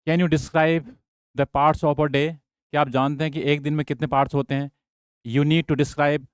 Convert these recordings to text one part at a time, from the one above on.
Can you describe the parts of a day? क्या आप जानते हैं कि एक दिन में कितने पार्ट्स होते हैं? You need to describe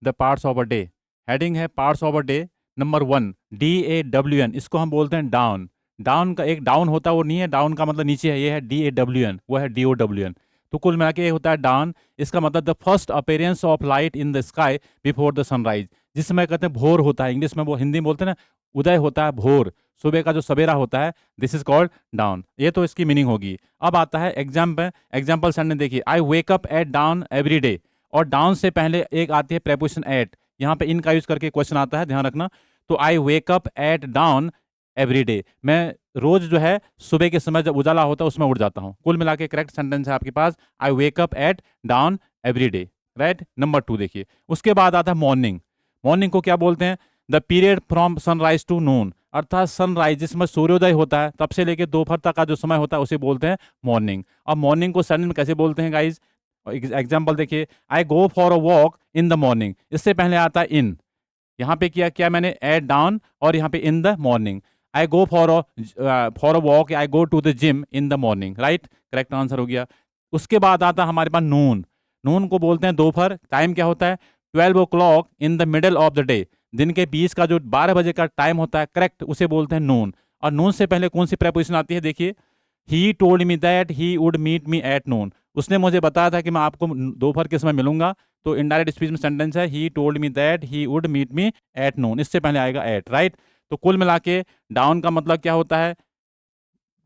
the parts of a day. Heading है parts of a day. Number one, DAWN, इसको हम बोलते हैं डाउन। डाउन का एक डाउन होता है, वो नहीं है, डाउन का मतलब नीचे है, ये है DAWN, वो है DOWN। तो कुल मिला के ये होता है डाउन। इसका मतलब the first appearance of light in the sky before the sunrise. जिस समय कहते हैं भोर होता है, इंग्लिश में वो हिंदी में बोलते हैं ना, उदय होता है, भोर, सुबह का जो सवेरा होता है, दिस इज कॉल्ड डाउन। ये तो इसकी मीनिंग होगी। अब आता है एग्जाम्पल सेंटेंस देखिए, I wake up at dawn every day. और डाउन से पहले एक आती है प्रेपोजिशन एट, यहाँ पे इनका यूज करके क्वेश्चन आता है, ध्यान रखना। तो I wake up at dawn every day, मैं रोज जो है सुबह के समय जब उजाला होता है उसमें उठ जाता हूँ। कुल मिला के करेक्ट सेंटेंस है आपके पास, I wake up at dawn every day, right. Number two देखिए, उसके बाद आता है मॉर्निंग। मॉर्निंग को क्या बोलते हैं? The period from sunrise to noon, अर्थात सनराइज जिसमें सूर्योदय होता है तब से लेकर दोपहर तक का जो समय होता है उसे बोलते हैं मॉर्निंग। अब मॉर्निंग को सेंटेंस में कैसे बोलते हैं गाइज? एग्जाम्पल देखिए, I go for a walk in the morning, इससे पहले आता है इन, यहाँ पे किया क्या मैंने, एट डाउन, और यहाँ पे in the morning. I go for a walk, I go to the gym in the morning, right, correct answer हो गया। उसके बाद आता है हमारे पास नून। नून को बोलते हैं दोपहर, टाइम क्या होता है? 12 o'clock in the middle of the day, दिन के बीच का जो 12 बजे का टाइम होता है, करेक्ट, उसे बोलते हैं नून। और नून से पहले कौन सी प्रेपोजिशन आती है? देखिए, he told me that he would meet me at noon, उसने मुझे बताया था कि मैं आपको दोपहर के समय मिलूंगा। तो इनडायरेक्ट स्पीच में सेंटेंस है, he told me that he would meet me at noon, इससे पहले आएगा एट, राइट। तो कुल मिला के डाउन का मतलब क्या होता है?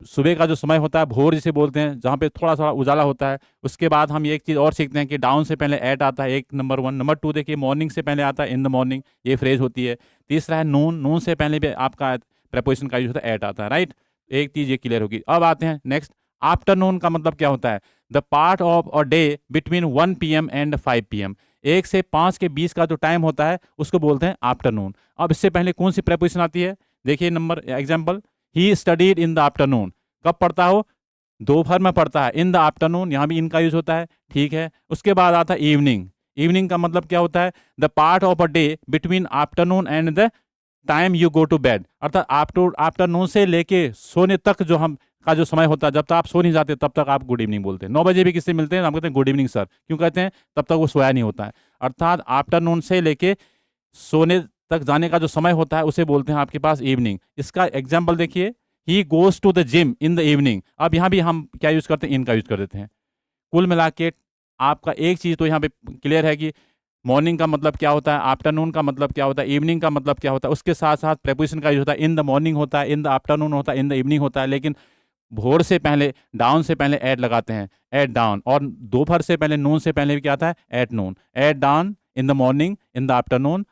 सुबह का जो समय होता है, भोर जिसे बोलते हैं, जहाँ पे थोड़ा सा उजाला होता है। उसके बाद हम एक चीज़ और सीखते हैं कि डाउन से पहले एट आता है, एक नंबर वन। नंबर टू देखिए, मॉर्निंग से पहले आता है इन द मॉर्निंग, ये फ्रेज होती है। तीसरा है नून, नून से पहले भी आपका प्रपोजिशन का यूज होता है, एट आता है, राइट। एक चीज़ ये क्लियर होगी। अब आते हैं नेक्स्ट, आफ्टरनून का मतलब क्या होता है? The part of a day between 1 PM and 5 PM, 1 से 5 के बीच का जो टाइम होता है उसको बोलते हैं आफ्टरनून। अब इससे पहले कौन सी प्रपोजिशन आती है? देखिए number example, he studied in the afternoon, कब पढ़ता हो? दोपहर में पढ़ता है, इन द आफ्टरनून, यहाँ भी इनका यूज होता है, ठीक है। उसके बाद आता है इवनिंग। इवनिंग का मतलब क्या होता है? The part of a day between afternoon and the time you go to bed, अर्थात आफ्टरनून से लेके सोने तक जो हम का जो समय होता है, जब तक आप सो नहीं जाते तब तक आप गुड इवनिंग बोलते हैं। 9 बजे भी किससे मिलते हैं, हम कहते हैं गुड इवनिंग सर, क्यों कहते हैं? तब तक वो सोया नहीं होता है। अर्थात आफ्टरनून से लेके सोने तक जाने का जो समय होता है उसे बोलते हैं आपके पास इवनिंग। इसका एग्जाम्पल देखिए, he goes to the gym in the evening. अब यहाँ भी हम क्या यूज करते हैं? इन का यूज कर देते हैं। कुल मिला के आपका एक चीज तो यहाँ पे क्लियर है कि मॉर्निंग का मतलब क्या होता है, आफ्टरनून का मतलब क्या होता है, इवनिंग का मतलब क्या होता है। उसके साथ साथ प्रेपोजिशन का यूज होता है, इन द मॉर्निंग होता है, इन द आफ्टरनून होता है, इन द इवनिंग होता है। लेकिन भोर से पहले, डाउन से पहले एट लगाते हैं, एट डाउन। और दोपहर से पहले, नून से पहले भी क्या आता है? At noon. At dawn in the morning, in the afternoon,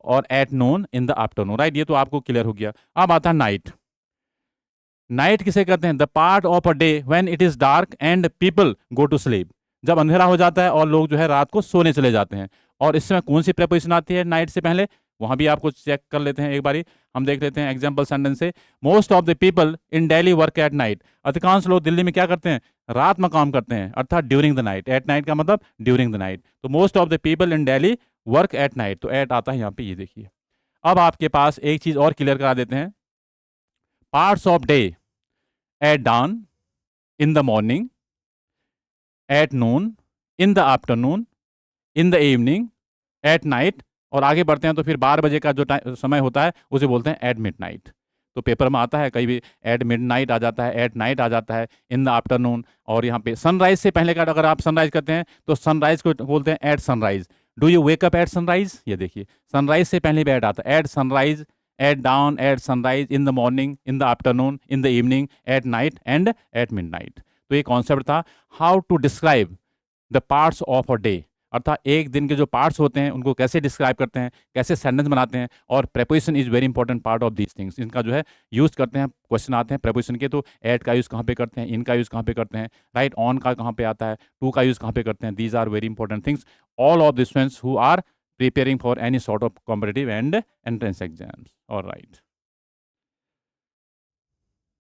और at noon in the afternoon, right. ये तो आपको क्लियर हो गया। अब आता है नाइट। नाइट किसे कहते हैं? The part of a day when it is dark and people go to sleep, जब अंधेरा हो जाता है और लोग जो है रात को सोने चले जाते हैं। और इसमें कौन सी प्रेपोजिशन आती है नाइट से पहले? वहां भी आपको चेक कर लेते हैं एक बारी, हम देख लेते हैं एग्जाम्पल सेंटेंस से। Most of the people in daily work at night, अधिकांश लोग दिल्ली में क्या करते हैं? रात में काम करते हैं, अर्थात during the night. At night का मतलब ड्यूरिंग द नाइट। तो most of the people in daily work at night, तो एट आता है यहाँ पे, ये देखिए। अब आपके पास एक चीज और क्लियर करा देते हैं, parts of day, at dawn, in the morning, at noon, in the afternoon, in the evening, at night। और आगे बढ़ते हैं तो फिर 12 बजे का जो समय होता है उसे बोलते हैं एट मिड नाइट। तो पेपर में आता है कहीं भी एट मिड नाइट आ जाता है, एट नाइट आ जाता है, इन द आफ्टरनून। और यहाँ पे सनराइज से पहले का अगर आप सनराइज करते हैं तो सनराइज को बोलते हैं at sunrise. Do you wake up at sunrise? ये देखिए, सनराइज से पहले भी एट आता है, at sunrise, at dawn, at sunrise, in the morning, in the afternoon, in the evening, at night and at midnight. तो ये concept था, how to describe the parts of a day, अर्थात एक दिन के जो पार्ट्स होते हैं उनको कैसे डिस्क्राइब करते हैं, कैसे सेंटेंस बनाते हैं। और preposition is very important part of these things, इनका जो है यूज करते हैं। क्वेश्चन आते हैं प्रेपोजिशन के, तो एट का यूज कहाँ पे करते हैं, इन का यूज कहाँ पे करते हैं, राइट, ऑन का कहाँ पे आता है, टू का यूज कहाँ पे करते हैं। These are very important things, all of the students who are preparing for any sort of competitive and entrance exams. All right.